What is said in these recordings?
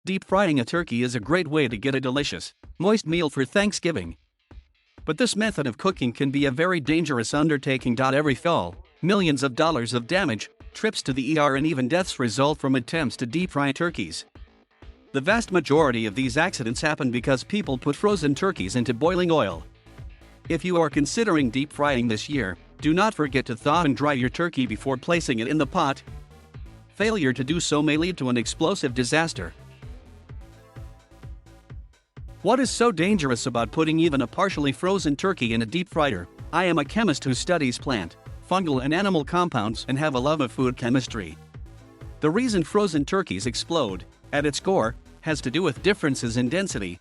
Deep frying a turkey is a great way to get a delicious, moist meal for Thanksgiving. But this method of cooking can be a very dangerous undertaking. Every thaw, millions of dollars of damage, trips to the ER, and even deaths result from attempts to deep fry turkeys. The vast majority of these accidents happen because people put frozen turkeys into boiling oil. If you are considering deep frying this year, do not forget to thaw and dry your turkey before placing it in the pot. Failure to do so may lead to an explosive disaster. What is so dangerous about putting even a partially frozen turkey in a deep fryer? I am a chemist who studies plant, fungal and animal compounds and have a love of food chemistry. The reason frozen turkeys explode, at its core, has to do with differences in density.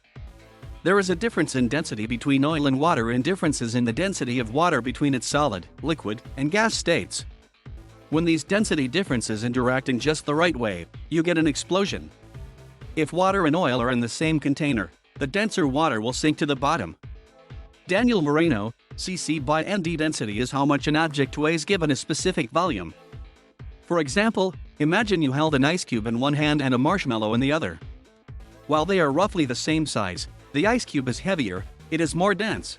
There is a difference in density between oil and water and differences in the density of water between its solid, liquid, and gas states. When these density differences interact in just the right way, you get an explosion. If water and oil are in the same container, the denser water will sink to the bottom. Daniel Moreno, cc by ND. Density is how much an object weighs given a specific volume. For example, imagine you held an ice cube in one hand and a marshmallow in the other. While they are roughly the same size, the ice cube is heavier, it is more dense.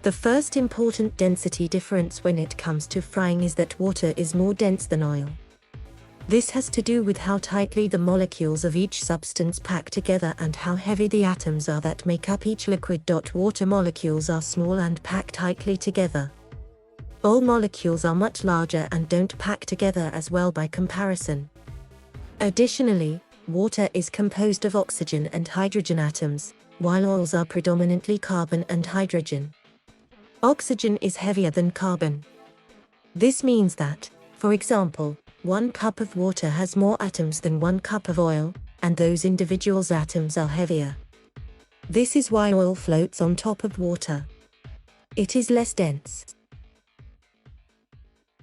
The first important density difference when it comes to frying is that water is more dense than oil. This has to do with how tightly the molecules of each substance pack together and how heavy the atoms are that make up each liquid. Water molecules are small and pack tightly together. Oil molecules are much larger and don't pack together as well by comparison. Additionally, water is composed of oxygen and hydrogen atoms, while oils are predominantly carbon and hydrogen. Oxygen is heavier than carbon. This means that, for example, 1 cup of water has more atoms than 1 cup of oil, and those individual atoms are heavier. This is why oil floats on top of water. It is less dense.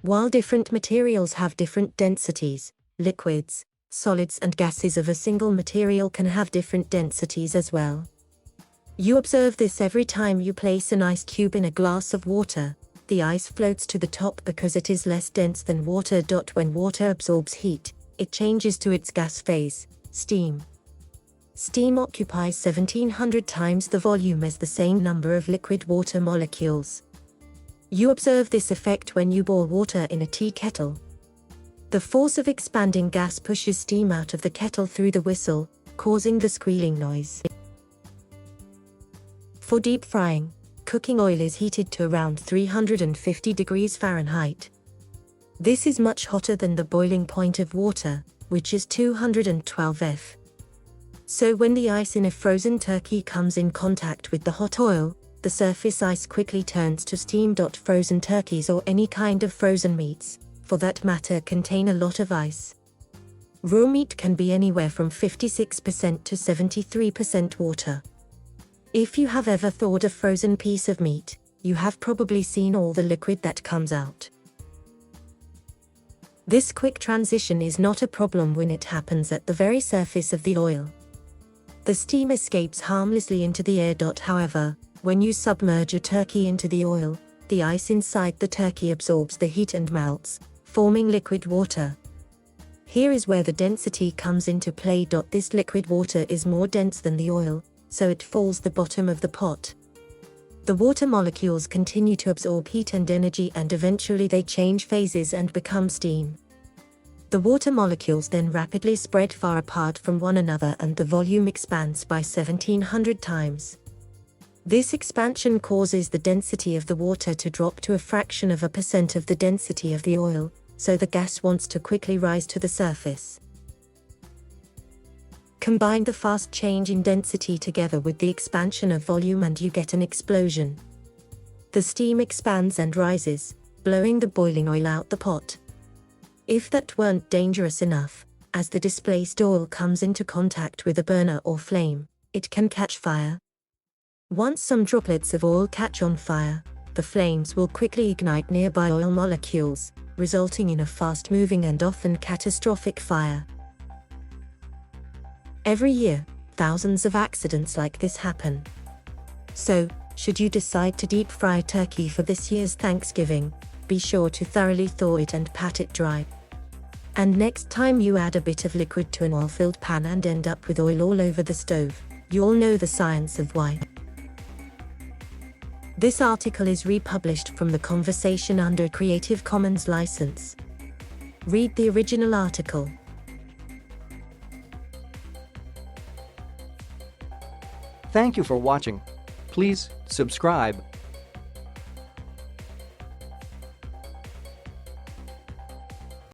While different materials have different densities, liquids, solids and gases of a single material can have different densities as well. You observe this every time you place an ice cube in a glass of water. The ice floats to the top because it is less dense than water. When water absorbs heat, it changes to its gas phase, steam. Steam occupies 1700 times the volume as the same number of liquid water molecules. You observe this effect when you boil water in a tea kettle. The force of expanding gas pushes steam out of the kettle through the whistle, causing the squealing noise. For deep frying, cooking oil is heated to around 350 degrees Fahrenheit. This is much hotter than the boiling point of water, which is 212 F. So when the ice in a frozen turkey comes in contact with the hot oil, the surface ice quickly turns to steam. Frozen turkeys or any kind of frozen meats, for that matter, contain a lot of ice. Raw meat can be anywhere from 56% to 73% water. If you have ever thawed a frozen piece of meat, you have probably seen all the liquid that comes out. This quick transition is not a problem when it happens at the very surface of the oil. The steam escapes harmlessly into the air. However, when you submerge a turkey into the oil, the ice inside the turkey absorbs the heat and melts, forming liquid water. Here is where the density comes into play. This liquid water is more dense than the oil, so it falls the bottom of the pot. The water molecules continue to absorb heat and energy and eventually they change phases and become steam. The water molecules then rapidly spread far apart from one another and the volume expands by 1700 times. This expansion causes the density of the water to drop to a fraction of a percent of the density of the oil, so the gas wants to quickly rise to the surface. Combine the fast change in density together with the expansion of volume and you get an explosion. The steam expands and rises, blowing the boiling oil out the pot. If that weren't dangerous enough, as the displaced oil comes into contact with a burner or flame, it can catch fire. Once some droplets of oil catch on fire, the flames will quickly ignite nearby oil molecules, resulting in a fast-moving and often catastrophic fire. Every year, thousands of accidents like this happen. So, should you decide to deep fry turkey for this year's Thanksgiving, be sure to thoroughly thaw it and pat it dry. And next time you add a bit of liquid to an oil-filled pan and end up with oil all over the stove, you'll know the science of why. This article is republished from the conversation under a Creative Commons license. Read the original article. Thank you for watching. Please subscribe.